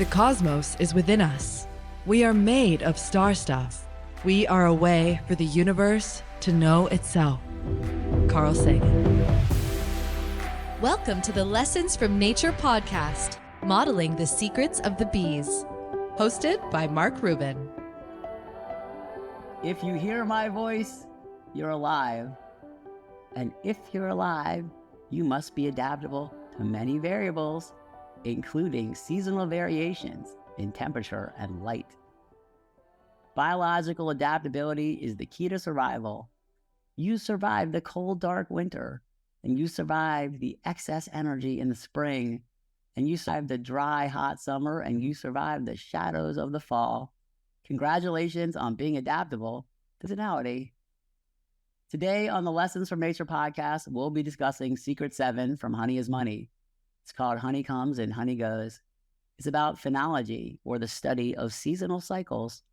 The cosmos is within us. We are made of star stuff. We are a way for the universe to know itself. Carl Sagan. Welcome to the Lessons from Nature podcast, modeling the secrets of the bees. Hosted by Mark Rubin. If you hear my voice, you're alive. And if you're alive, you must be adaptable to many variables, including seasonal variations in temperature and light. Biological adaptability is the key to survival. You survive the cold, dark winter, and you survive the excess energy in the spring, and you survive the dry, hot summer, and you survive the shadows of the fall. Congratulations on being adaptable to seasonality. Today on the Lessons from Nature podcast, we'll be discussing Secret 7 from Honey is Money. It's called Honey Comes and Honey Goes. It's about phenology, or the study of seasonal cycles.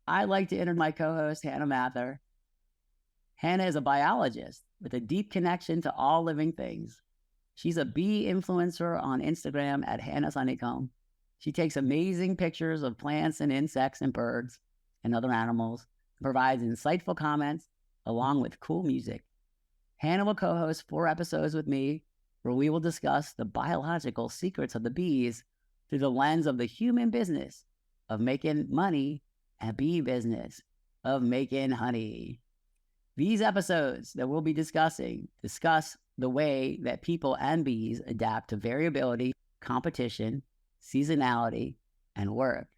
I'd like to introduce my co-host, Hannah Mather. Hannah is a biologist with a deep connection to all living things. She's a bee influencer on Instagram at Hannah's Honeycomb. She takes amazing pictures of plants and insects and birds and other animals, and provides insightful comments along with cool music. Hannah will co-host 4 episodes with me, where we will discuss the biological secrets of the bees through the lens of the human business of making money and bee business of making honey. These episodes that we'll be discussing discuss the way that people and bees adapt to variability, competition, seasonality, and work.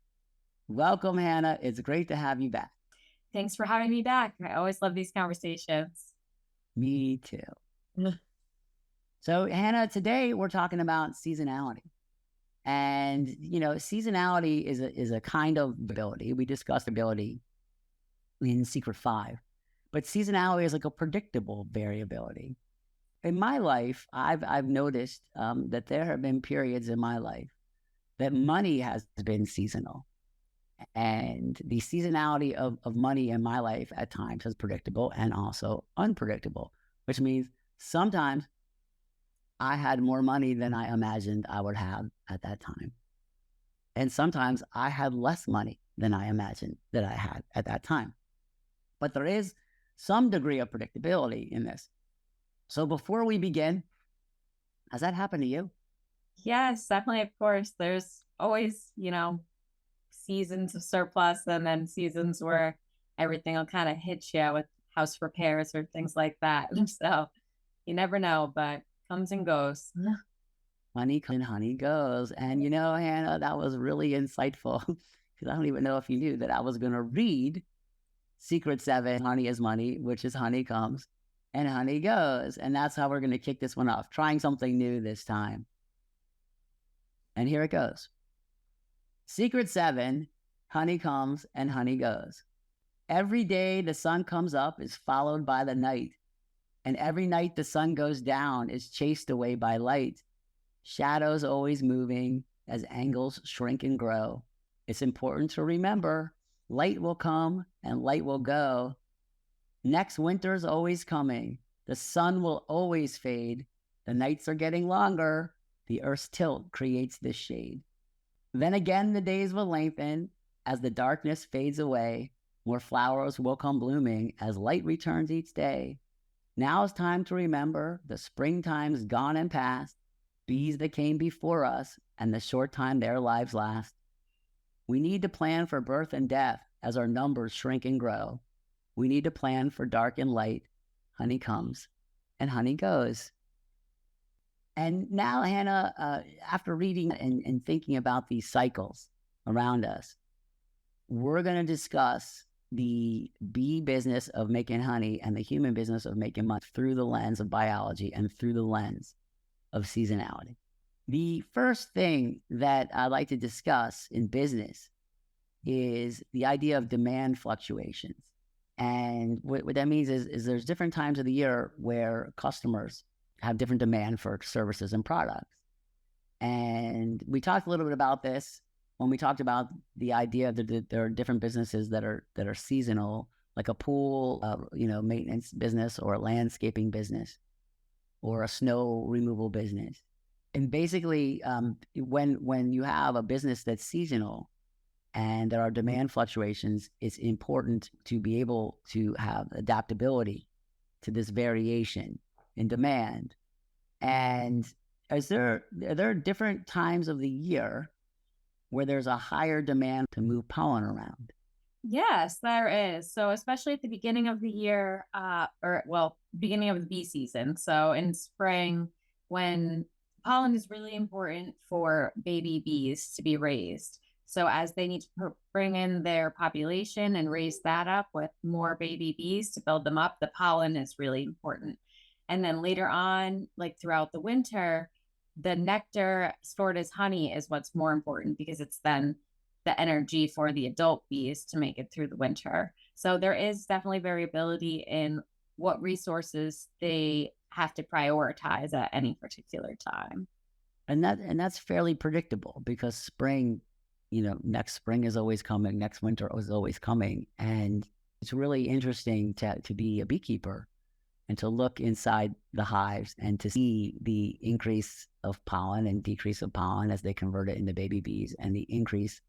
Welcome, Hannah. It's great to have you back. Thanks for having me back. I always love these conversations. Me too. So, Hannah, today we're talking about seasonality. And, seasonality is a kind of ability. We discussed ability in Secret 5. But seasonality is like a predictable variability. In my life, I've noticed that there have been periods in my life that money has been seasonal. And the seasonality of money in my life at times is predictable and also unpredictable, which means sometimes I had more money than I imagined I would have at that time. And sometimes I had less money than I imagined that I had at that time. But there is some degree of predictability in this. So before we begin, has that happened to you? Yes, definitely. Of course, there's always, seasons of surplus and then seasons where everything will kind of hit you with house repairs or things like that. So you never know, but comes and goes. Honey comes and honey goes. And Hannah, that was really insightful, because I don't even know if you knew that I was going to read Secret 7, Honey is Money, which is Honey Comes and Honey Goes. And that's how we're going to kick this one off, trying something new this time. And here it goes. Secret 7, Honey Comes and Honey Goes. Every day the sun comes up is followed by the night. And every night the sun goes down is chased away by light. Shadows always moving as angles shrink and grow. It's important to remember, light will come and light will go. Next winter's always coming. The sun will always fade. The nights are getting longer. The earth's tilt creates this shade. Then again the days will lengthen as the darkness fades away. More flowers will come blooming as light returns each day. Now it's time to remember the springtime's gone and past, bees that came before us, and the short time their lives last. We need to plan for birth and death as our numbers shrink and grow. We need to plan for dark and light. Honey comes and honey goes. And now, Hannah, after reading and thinking about these cycles around us, we're going to discuss the bee business of making honey and the human business of making money through the lens of biology and through the lens of seasonality. The first thing that I'd like to discuss in business is the idea of demand fluctuations. And what that means is there's different times of the year where customers have different demand for services and products. And we talked a little bit about this when we talked about the idea that there are different businesses that are seasonal, like a pool, maintenance business, or a landscaping business, or a snow removal business. And basically, when you have a business that's seasonal and there are demand fluctuations, it's important to be able to have adaptability to this variation in demand. And are there different times of the year where there's a higher demand to move pollen around? Yes, there is. So especially at the beginning of the year, beginning of the bee season. So in spring, when pollen is really important for baby bees to be raised. So as they need to bring in their population and raise that up with more baby bees to build them up, the pollen is really important. And then later on, like throughout the winter, the nectar stored as honey is what's more important because it's then the energy for the adult bees to make it through the winter. So there is definitely variability in what resources they have to prioritize at any particular time. And that's fairly predictable because spring, next spring is always coming, next winter is always coming. And it's really interesting to be a beekeeper and to look inside the hives and to see the increase of pollen and decrease of pollen as they convert it into baby bees, and the increase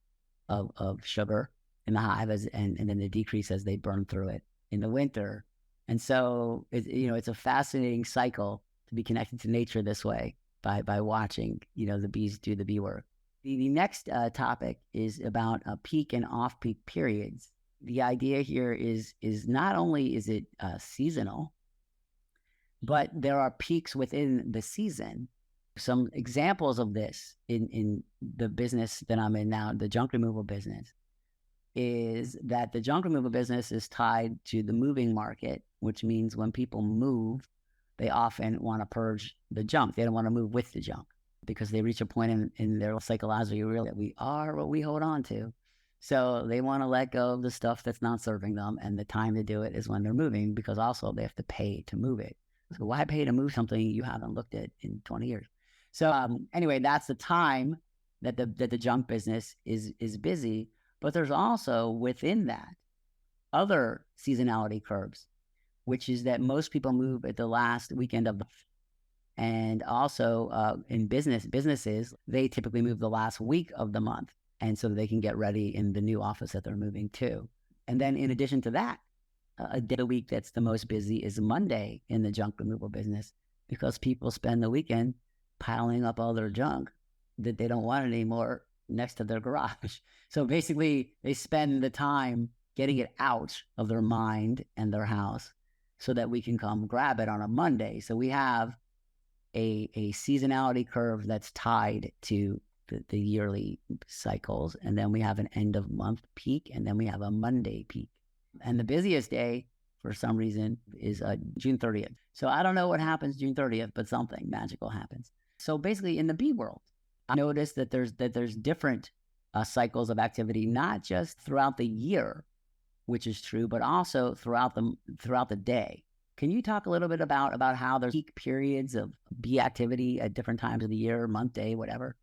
of sugar in the hive and then the decrease as they burn through it in the winter. And so it's a fascinating cycle to be connected to nature this way by watching the bees do the bee work. The next topic is about peak and off-peak periods. The idea here is not only is it seasonal, but there are peaks within the season. Some examples of this in the business that I'm in now, the junk removal business, is that the junk removal business is tied to the moving market, which means when people move, they often want to purge the junk. They don't want to move with the junk because they reach a point in their psychological real that we are what we hold on to. So they want to let go of the stuff that's not serving them, and the time to do it is when they're moving, because also they have to pay to move it. So why pay to move something you haven't looked at in 20 years? So anyway, that's the time that the junk business is busy. But there's also within that other seasonality curves, which is that most people move at the last weekend of the month. And also in businesses, they typically move the last week of the month, and so they can get ready in the new office that they're moving to. And then in addition to that, a day of the week that's the most busy is Monday in the junk removal business, because people spend the weekend piling up all their junk that they don't want anymore next to their garage. So basically, they spend the time getting it out of their mind and their house so that we can come grab it on a Monday. So we have a seasonality curve that's tied to the yearly cycles. And then we have an end of month peak, and then we have a Monday peak. And the busiest day, for some reason, is June 30th. So I don't know what happens June 30th, but something magical happens. So basically, in the bee world, I noticed that there's different cycles of activity, not just throughout the year, which is true, but also throughout the day. Can you talk a little bit about how there's peak periods of bee activity at different times of the year, month, day, whatever?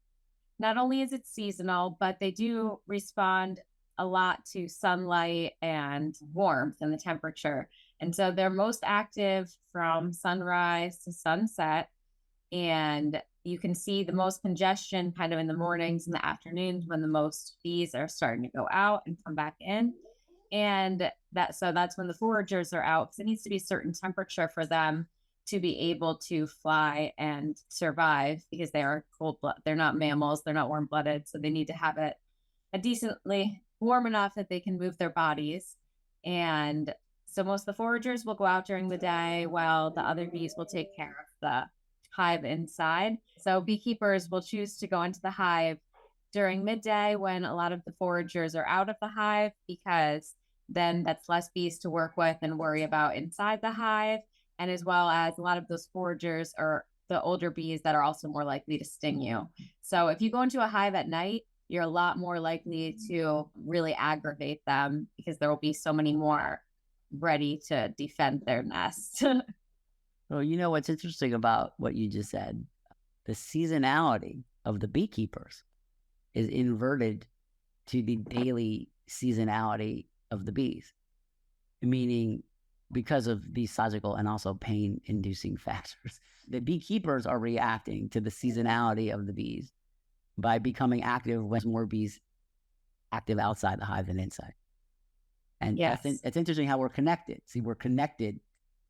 Not only is it seasonal, but they do respond a lot to sunlight and warmth and the temperature. And so they're most active from sunrise to sunset. And you can see the most congestion kind of in the mornings and the afternoons when the most bees are starting to go out and come back in. And that's when the foragers are out, because it needs to be a certain temperature for them to be able to fly and survive, because they are cold blood. They're not mammals. They're not warm blooded. So they need to have it a decently warm enough that they can move their bodies. And so most of the foragers will go out during the day while the other bees will take care of the hive inside. So beekeepers will choose to go into the hive during midday when a lot of the foragers are out of the hive, because then that's less bees to work with and worry about inside the hive. And as well as a lot of those foragers are the older bees that are also more likely to sting you. So if you go into a hive at night, you're a lot more likely to really aggravate them, because there will be so many more ready to defend their nest. Well, what's interesting about what you just said, the seasonality of the beekeepers is inverted to the daily seasonality of the bees, meaning because of these psychological and also pain-inducing factors. The beekeepers are reacting to the seasonality of the bees by becoming active when more bees active outside the hive than inside. And Yes. it's interesting how we're connected. See, we're connected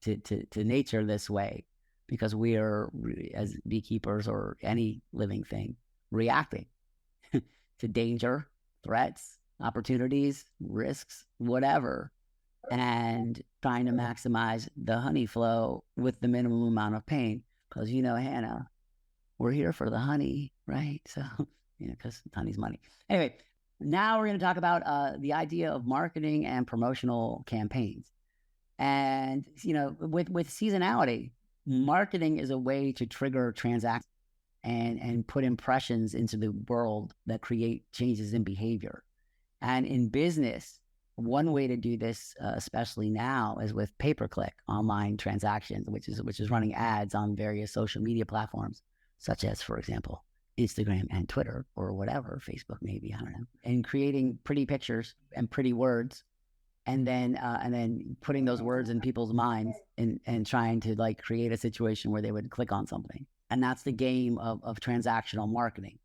to nature this way because we are, as beekeepers or any living thing, reacting to danger, threats, opportunities, risks, whatever, and trying to maximize the honey flow with the minimum amount of pain. Because, Hannah, we're here for the honey, right? So, because honey's money. Anyway, now we're going to talk about the idea of marketing and promotional campaigns. And, with seasonality, marketing is a way to trigger transactions and put impressions into the world that create changes in behavior. And in business, one way to do this, especially now, is with pay-per-click online transactions, which is running ads on various social media platforms, such as, for example, Instagram and Twitter or whatever, Facebook maybe, I don't know, and creating pretty pictures and pretty words, and then putting those words in people's minds and trying to like create a situation where they would click on something. And that's the game of transactional marketing.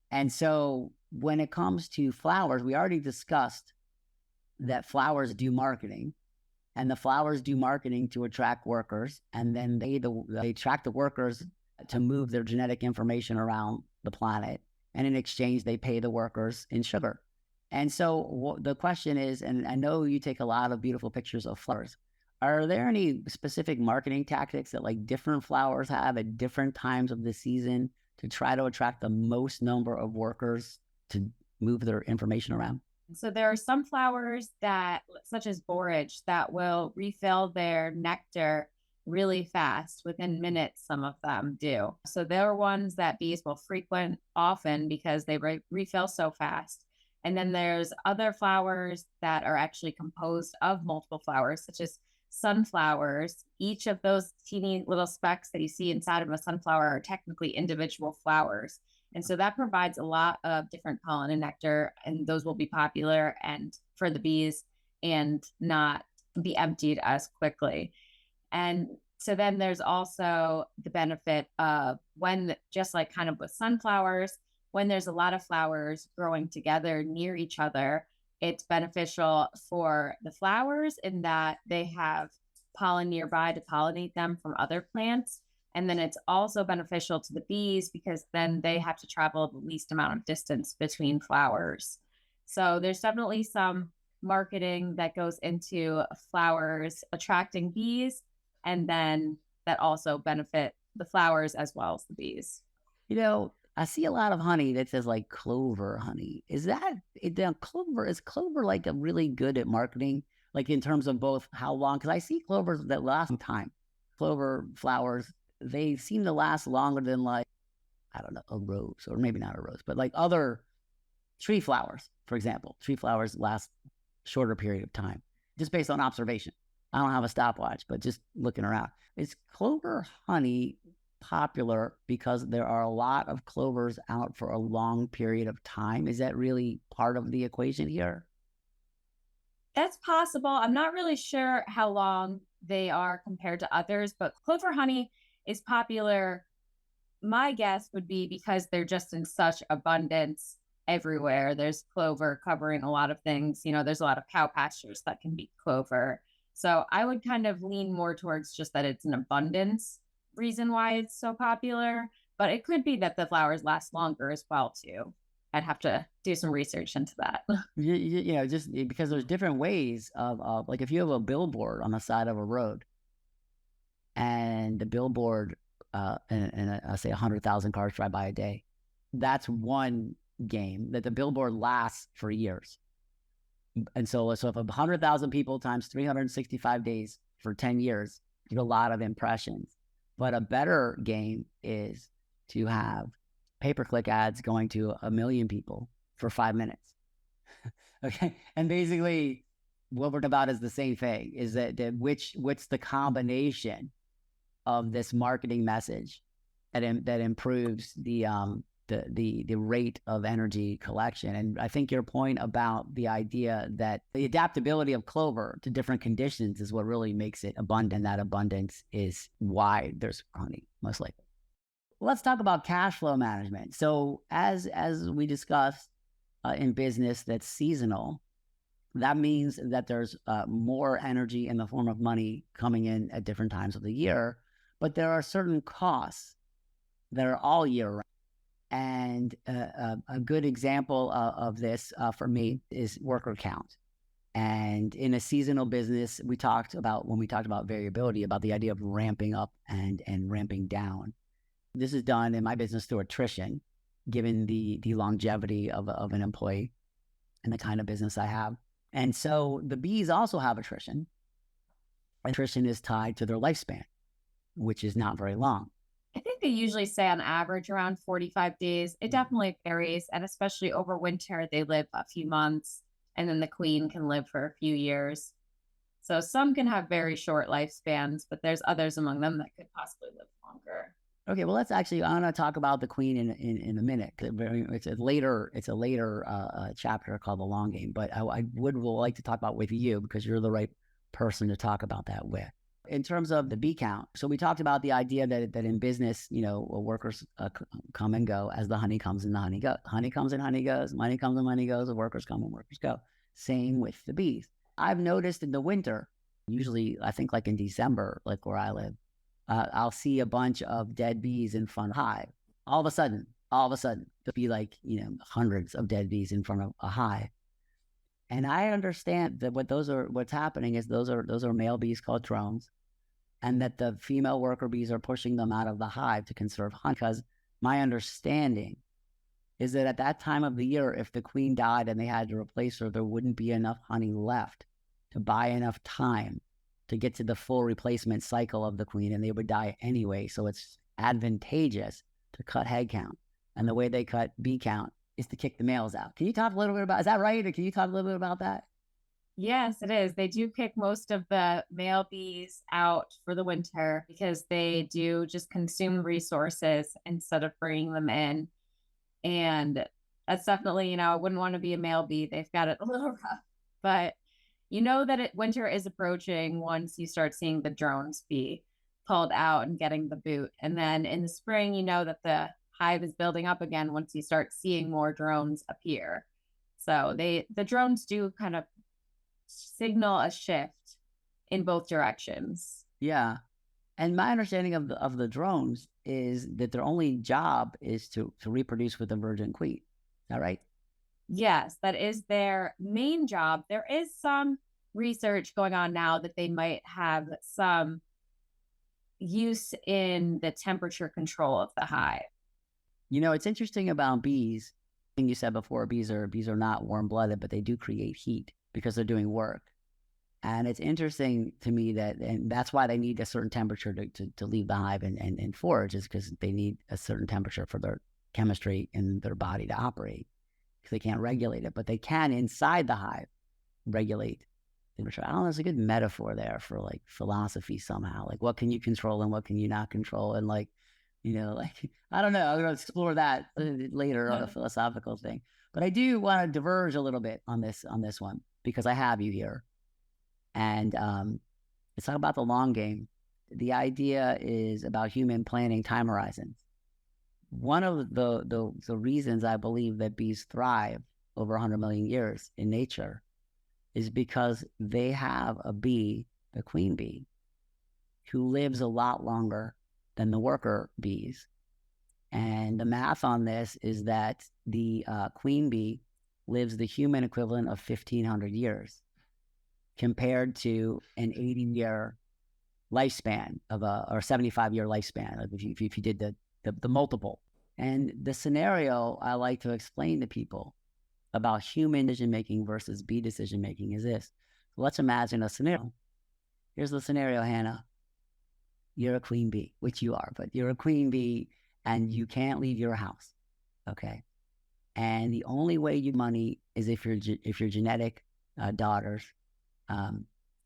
And so when it comes to flowers, we already discussed that flowers do marketing, and the flowers do marketing to attract workers, and then they attract the workers to move their genetic information around the planet, and in exchange they pay the workers in sugar. And so the question is, and I know you take a lot of beautiful pictures of flowers, are there any specific marketing tactics that like different flowers have at different times of the season to try to attract the most number of workers to move their information around? So there are some flowers that, such as borage, that will refill their nectar really fast, within minutes. Some of them do. So there are ones that bees will frequent often because they refill so fast. And then there's other flowers that are actually composed of multiple flowers, such as sunflowers. Each of those teeny little specks that you see inside of a sunflower are technically individual flowers. And so that provides a lot of different pollen and nectar, and those will be popular and for the bees and not be emptied as quickly. And so then there's also the benefit of when, just like kind of with sunflowers, when there's a lot of flowers growing together near each other, it's beneficial for the flowers in that they have pollen nearby to pollinate them from other plants. And then it's also beneficial to the bees because then they have to travel the least amount of distance between flowers. So there's definitely some marketing that goes into flowers attracting bees, and then that also benefit the flowers as well as the bees. I see a lot of honey that says like clover honey. Is clover like a really good at marketing? Like in terms of both how long, because I see clovers that last some time. Clover flowers, they seem to last longer than like, I don't know, a rose, or maybe not a rose, but like other tree flowers, for example. Tree flowers last shorter period of time, just based on observation. I don't have a stopwatch, but just looking around. Is clover honey popular because there are a lot of clovers out for a long period of time? Is that really part of the equation here? That's possible. I'm not really sure how long they are compared to others, but clover honey is popular. My guess would be because they're just in such abundance everywhere. There's clover covering a lot of things. There's a lot of cow pastures that can be clover. So I would kind of lean more towards just that it's an abundance reason why it's so popular, but it could be that the flowers last longer as well too. I'd have to do some research into that. Just because there's different ways of like if you have a billboard on the side of a road, and the billboard and I say 100,000 cars drive by a day, that's one game that the billboard lasts for years. And so if 100,000 people times 365 days for 10 years, you get a lot of impressions. But a better game is to have pay-per-click ads going to 1 million people for 5 minutes. Okay. And basically what we're about is the same thing, is that what's the combination of this marketing message that improves the the rate of energy collection. And I think your point about the idea that the adaptability of clover to different conditions is what really makes it abundant. That abundance is why there's honey, most likely. Let's talk about cash flow management. So as we discussed in business that's seasonal, that means that there's more energy in the form of money coming in at different times of the year, but there are certain costs that are all year round. And a good example of this for me is worker count. And in a seasonal business, when we talked about variability, about the idea of ramping up and ramping down. This is done in my business through attrition, given the longevity of an employee and the kind of business I have. And so the bees also have attrition. Attrition is tied to their lifespan, which is not very long. I think they usually say on average around 45 days. It definitely varies. And especially over winter, they live a few months, and then the queen can live for a few years. So some can have very short lifespans, but there's others among them that could possibly live longer. Okay, well, let's actually, I'm going to talk about the queen in a minute. It's a later chapter called The Long Game, but I would like to talk about with you because you're the right person to talk about that with. In terms of the bee count, so we talked about the idea that in business, workers come and go as the honey comes and the honey goes. Honey comes and honey goes, money comes and money goes, the workers come and workers go. Same with the bees. I've noticed in the winter, usually I think like in December, like where I live, I'll see a bunch of dead bees in front of a hive. All of a sudden, there'll be like, hundreds of dead bees in front of a hive. And I understand that what's happening is those are male bees called drones, and that the female worker bees are pushing them out of the hive to conserve honey. Because my understanding is that at that time of the year, if the queen died and they had to replace her, there wouldn't be enough honey left to buy enough time to get to the full replacement cycle of the queen, and they would die anyway. So it's advantageous to cut head count. And the way they cut bee count is to kick the males out. Can you talk a little bit about, is that right? Or can you talk a little bit about that? Yes, it is. They do kick most of the male bees out for the winter because they do just consume resources instead of bringing them in. And that's definitely, I wouldn't want to be a male bee. They've got it a little rough, but that winter is approaching once you start seeing the drones be pulled out and getting the boot. And then in the spring, that the hive is building up again once you start seeing more drones appear. So the drones do kind of signal a shift in both directions. Yeah. And my understanding of the drones is that their only job is to reproduce with the virgin queen. Is that right? Yes, that is their main job. There is some research going on now that they might have some use in the temperature control of the hive. It's interesting about bees. You said before, bees are not warm-blooded, but they do create heat because they're doing work. And it's interesting to me and that's why they need a certain temperature to leave the hive and forage, is because they need a certain temperature for their chemistry in their body to operate, because they can't regulate it, but they can inside the hive regulate temperature. I don't know, there's a good metaphor there for like philosophy somehow, like what can you control and what can you not control, and like, I don't know, I'm going to explore that later on a philosophical thing. But I do want to diverge a little bit on this one, because I have you here. And let's talk about the long game. The idea is about human planning time horizons. One of the reasons I believe that bees thrive over 100 million years in nature is because they have a bee, the queen bee, who lives a lot longer than the worker bees. And the math on this is that the queen bee lives the human equivalent of 1,500 years, compared to an 80-year lifespan or 75-year lifespan, like if you did the multiple. And the scenario I like to explain to people about human decision-making versus bee decision-making is this. So let's imagine a scenario. Here's the scenario, Hannah. You're a queen bee, which you are, but you're a queen bee and you can't leave your house, okay? And the only way you money is if your genetic daughters,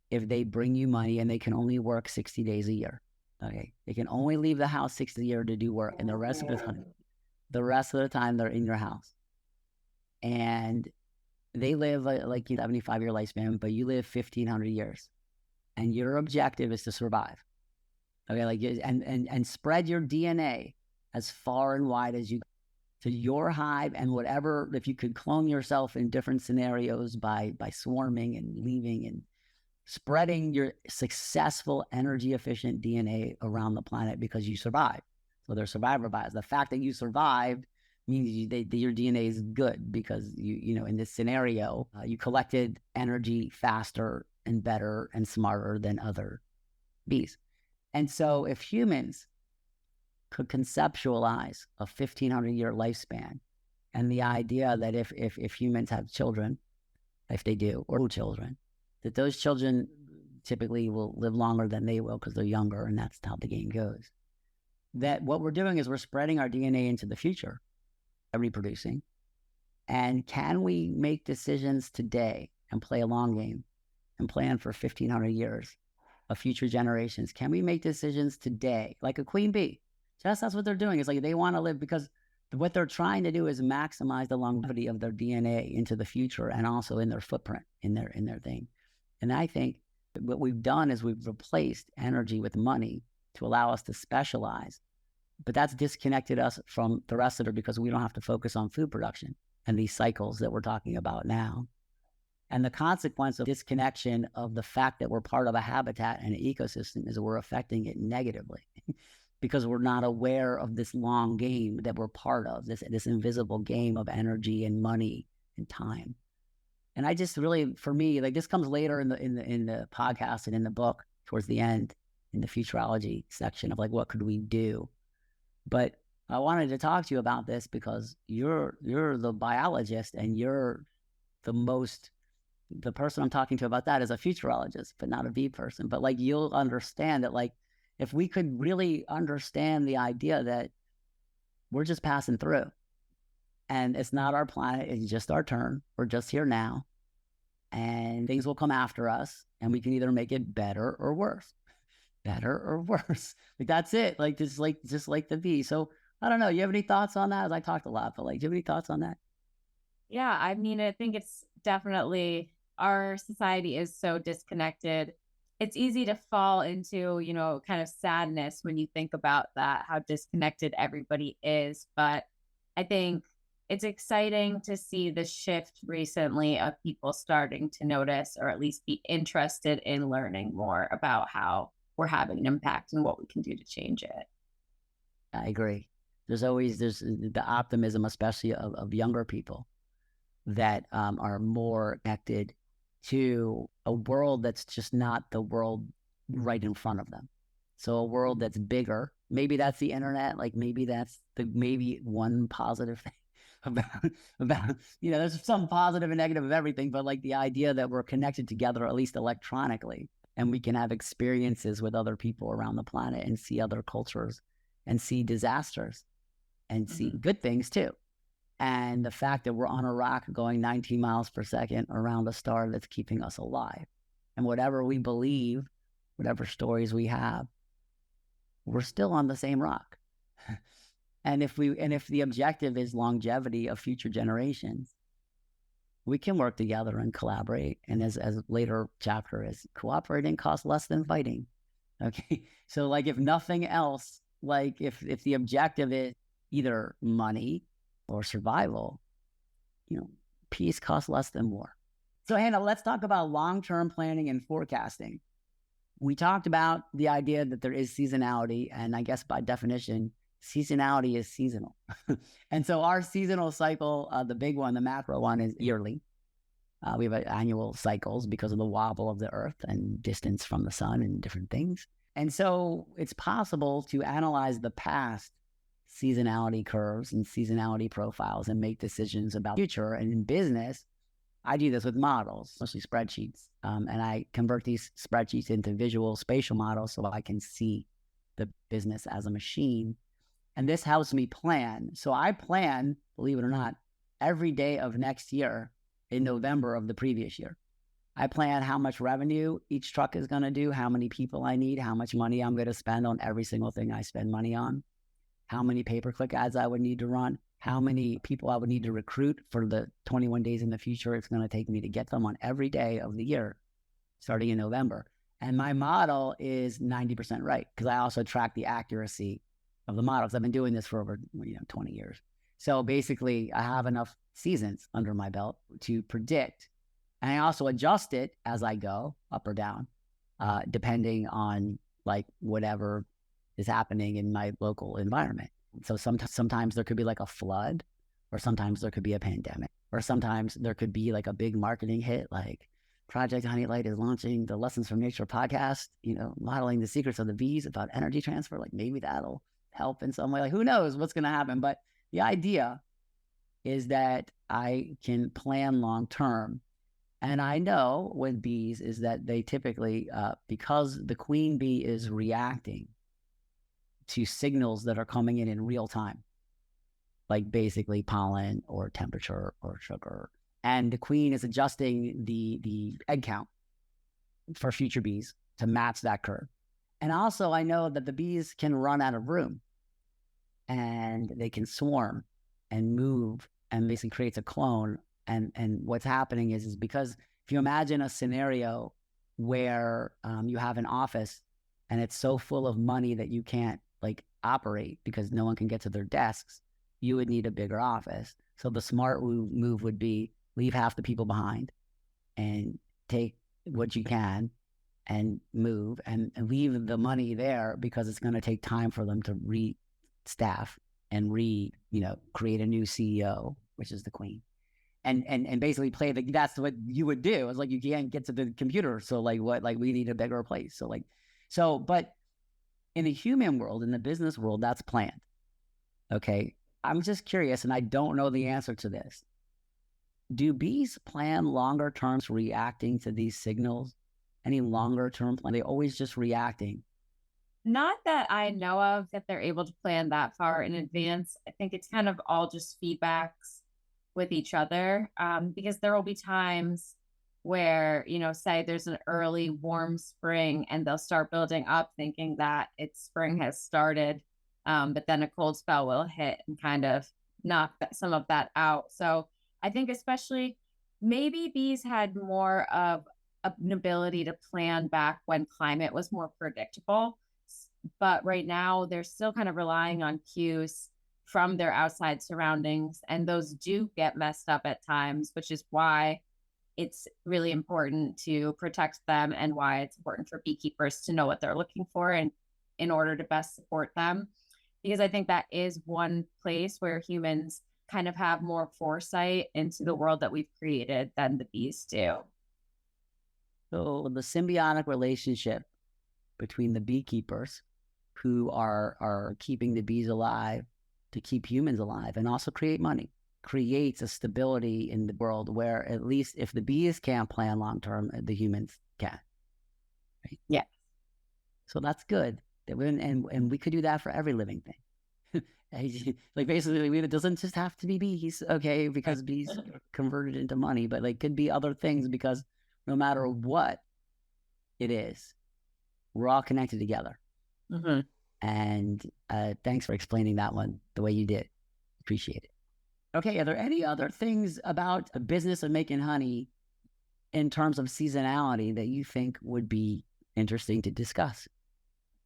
if they bring you money, and they can only work 60 days a year, okay? They can only leave the house 60 a year to do work, and the rest of it's honey. The rest of the time, they're in your house. And they live like 75-year lifespan, but you live 1,500 years. And your objective is to survive. Okay, like and spread your DNA as far and wide as you to your hive, and whatever, if you could clone yourself in different scenarios by swarming and leaving and spreading your successful energy efficient DNA around the planet because you survived. So they're survivor bias. The fact that you survived means your DNA is good because you know, in this scenario, you collected energy faster and better and smarter than other bees. And so if humans could conceptualize a 1,500-year lifespan, and the idea that if humans have children, if they do, or children, that those children typically will live longer than they will because they're younger, and that's how the game goes. That what we're doing is we're spreading our DNA into the future, reproducing. And can we make decisions today and play a long game and plan for 1,500 years of future generations? Can we make decisions today, like a queen bee? Just that's what they're doing. It's like they want to live because what they're trying to do is maximize the longevity of their DNA into the future and also in their footprint, in their thing. And I think what we've done is we've replaced energy with money to allow us to specialize. But that's disconnected us from the rest of it because we don't have to focus on food production and these cycles that we're talking about now. And the consequence of disconnection of the fact that we're part of a habitat and an ecosystem is we're affecting it negatively because we're not aware of this long game that we're part of, this invisible game of energy and money and time. And I just really, for me, like this comes later in the podcast and in the book towards the end in the futurology section of like, what could we do? But I wanted to talk to you about this because you're the biologist and you're the person I'm talking to about that is a futurologist, but not a bee person. But like, you'll understand that, like, if we could really understand the idea that we're just passing through and it's not our planet, it's just our turn. We're just here now and things will come after us and we can either make it better or worse. Like, that's it. Like, just like the bee. So I don't know. You have any thoughts on that? I talked a lot, but like, do you have any thoughts on that? Yeah, I mean, I think it's definitely, our society is so disconnected. It's easy to fall into, you know, kind of sadness when you think about that, how disconnected everybody is. But I think it's exciting to see the shift recently of people starting to notice, or at least be interested in learning more about how we're having an impact and what we can do to change it. I agree. There's the optimism, especially of younger people that are more connected to a world that's just not the world right in front of them. So a world that's bigger. Maybe that's the internet. Like maybe that's maybe one positive thing about, you know, there's some positive and negative of everything, but like the idea that we're connected together, at least electronically, and we can have experiences with other people around the planet and see other cultures and see disasters and see good things too. And the fact that we're on a rock going 19 miles per second around a star that's keeping us alive. And whatever we believe, whatever stories we have, we're still on the same rock. And if the objective is longevity of future generations, we can work together and collaborate. And as later chapter is, cooperating costs less than fighting. Okay. So like, if nothing else, like if the objective is either money or survival, you know, peace costs less than war. So Hannah, let's talk about long-term planning and forecasting. We talked about the idea that there is seasonality, and I guess by definition, seasonality is seasonal. And so our seasonal cycle, the big one, the macro one, is yearly. We have annual cycles because of the wobble of the earth and distance from the sun and different things. And so it's possible to analyze the past seasonality curves and seasonality profiles and make decisions about the future. And in business, I do this with models, mostly spreadsheets. And I convert these spreadsheets into visual spatial models so I can see the business as a machine. And this helps me plan. So I plan, believe it or not, every day of next year in November of the previous year. I plan how much revenue each truck is going to do, how many people I need, how much money I'm going to spend on every single thing I spend money on, how many pay-per-click ads I would need to run, how many people I would need to recruit for the 21 days in the future it's going to take me to get them on every day of the year, starting in November. And my model is 90% right, because I also track the accuracy of the models. I've been doing this for over 20 years. So basically, I have enough seasons under my belt to predict. And I also adjust it as I go, up or down, depending on like whatever is happening in my local environment. So sometimes there could be like a flood, or sometimes there could be a pandemic, or sometimes there could be like a big marketing hit, like Project Honeylight is launching the Lessons from Nature podcast, modeling the secrets of the bees about energy transfer. Like maybe that'll help in some way. Like who knows what's going to happen? But the idea is that I can plan long term. And I know with bees is that they typically, because the queen bee is reacting to signals that are coming in real time, like basically pollen or temperature or sugar. And the queen is adjusting the egg count for future bees to match that curve. And also I know that the bees can run out of room and they can swarm and move and basically creates a clone. And what's happening is because if you imagine a scenario where you have an office and it's so full of money that you can't like operate because no one can get to their desks, you would need a bigger office. So the smart move would be leave half the people behind and take what you can and move and leave the money there, because it's going to take time for them to re-staff and create a new CEO, which is the queen. And basically play that's what you would do. It's like you can't get to the computer. So we need a bigger place. But in the human world, in the business world, that's planned. Okay. I'm just curious, and I don't know the answer to this. Do bees plan longer terms reacting to these signals? Any longer term plan? They always just reacting? Not that I know of that they're able to plan that far in advance. I think it's kind of all just feedbacks with each other, because there will be times where, say there's an early warm spring and they'll start building up thinking that spring has started. But then a cold spell will hit and kind of knock some of that out. So I think especially maybe bees had more of an ability to plan back when climate was more predictable. But right now they're still kind of relying on cues from their outside surroundings. And those do get messed up at times, which is why it's really important to protect them and why it's important for beekeepers to know what they're looking for and in order to best support them. Because I think that is one place where humans kind of have more foresight into the world that we've created than the bees do. So the symbiotic relationship between the beekeepers who are keeping the bees alive to keep humans alive and also create money creates a stability in the world where at least if the bees can't plan long-term, the humans can. Right? Yeah. So that's good. And we could do that for every living thing. Like basically it doesn't just have to be bees, okay, because bees are converted into money, but like could be other things, because no matter what it is, we're all connected together. Mm-hmm. And thanks for explaining that one the way you did. Appreciate it. Okay, are there any other things about a business of making honey in terms of seasonality that you think would be interesting to discuss?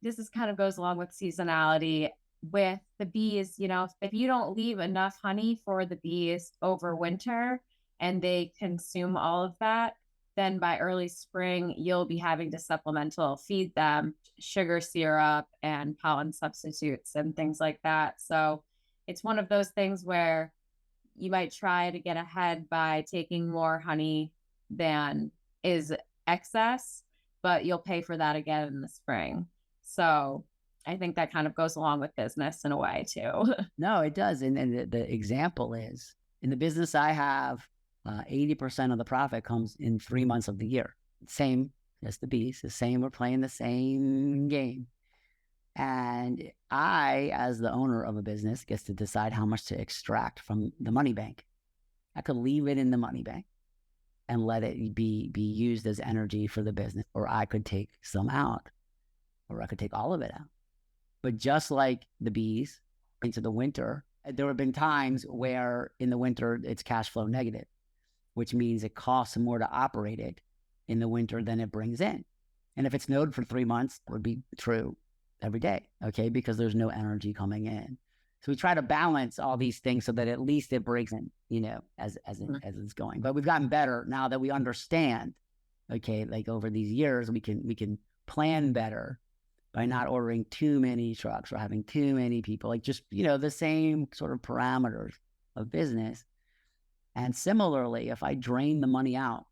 This kind of goes along with seasonality with the bees. If you don't leave enough honey for the bees over winter and they consume all of that, then by early spring, you'll be having to supplemental feed them sugar syrup and pollen substitutes and things like that. So it's one of those things where you might try to get ahead by taking more honey than is excess, but you'll pay for that again in the spring. So I think that kind of goes along with business in a way too. No, it does. And the example is in the business I have, 80% of the profit comes in 3 months of the year. Same as the bees, the same, we're playing the same game. And I, as the owner of a business, gets to decide how much to extract from the money bank. I could leave it in the money bank and let it be used as energy for the business, or I could take some out, or I could take all of it out. But just like the bees into the winter, there have been times where in the winter it's cash flow negative, which means it costs more to operate it in the winter than it brings in. And if it snowed for 3 months, it would be true every day, okay? Because there's no energy coming in. So we try to balance all these things so that at least it breaks in, as it's going. But we've gotten better now that we understand, okay, like over these years, we can plan better by not ordering too many trucks or having too many people, like just, the same sort of parameters of business. And similarly, if I drain the money out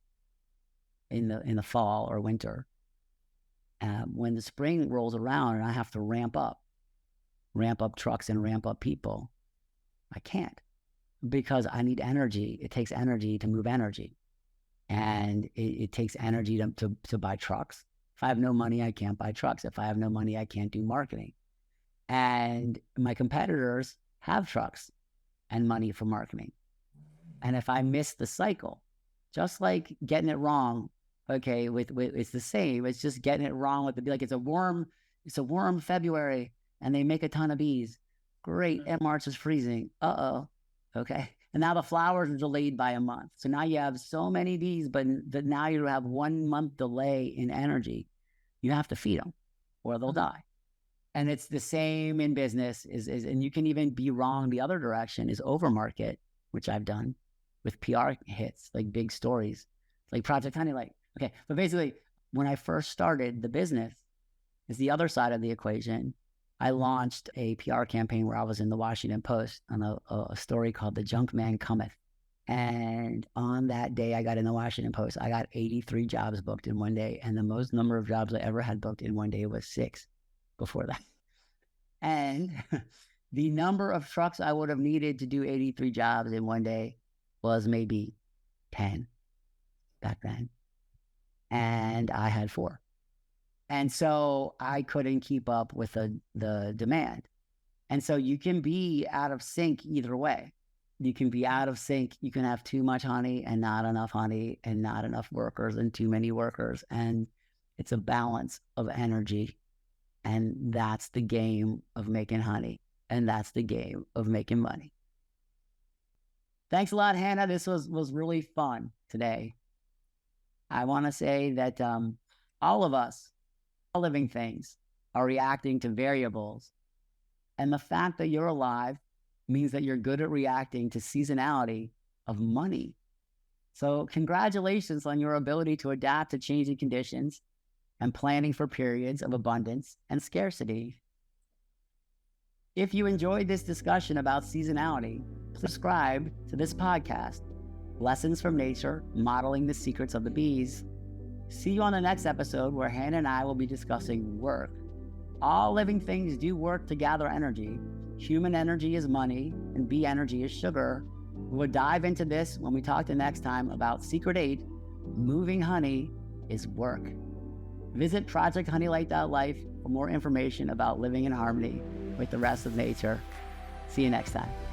in the fall or winter, when the spring rolls around and I have to ramp up trucks and ramp up people, I can't, because I need energy. It takes energy to move energy, and it takes energy to buy trucks. If I have no money, I can't buy trucks. If I have no money, I can't do marketing. And my competitors have trucks and money for marketing. And if I miss the cycle, just like getting it wrong, okay, with it's the same. It's just getting it wrong with it's a warm February and they make a ton of bees. Great. And March is freezing. Okay. And now the flowers are delayed by a month. So now you have so many bees, but now you have 1 month delay in energy. You have to feed them or they'll die. And it's the same in business and you can even be wrong the other direction, is overmarket, which I've done with PR hits, like big stories, like Project Honey. Okay. But basically when I first started the business, is the other side of the equation. I launched a PR campaign where I was in the Washington Post on a story called The Junk Man Cometh. And on that day I got in the Washington Post, I got 83 jobs booked in one day. And the most number of jobs I ever had booked in one day was 6 before that. And the number of trucks I would have needed to do 83 jobs in one day was maybe 10 back then. And I had 4. And so I couldn't keep up with the demand. And so you can be out of sync either way. You can be out of sync. You can have too much honey and not enough honey and not enough workers and too many workers. And it's a balance of energy. And that's the game of making honey. And that's the game of making money. Thanks a lot, Hannah. This was really fun today. I want to say that all of us, all living things, are reacting to variables. And the fact that you're alive means that you're good at reacting to seasonality of money. So congratulations on your ability to adapt to changing conditions and planning for periods of abundance and scarcity. If you enjoyed this discussion about seasonality, please subscribe to this podcast, Lessons from Nature, Modeling the Secrets of the Bees. See you on the next episode where Hannah and I will be discussing work. All living things do work to gather energy. Human energy is money and bee energy is sugar. We'll dive into this when we talk the next time about Secret 8, moving honey is work. Visit projecthoneylight.life for more information about living in harmony with the rest of nature. See you next time.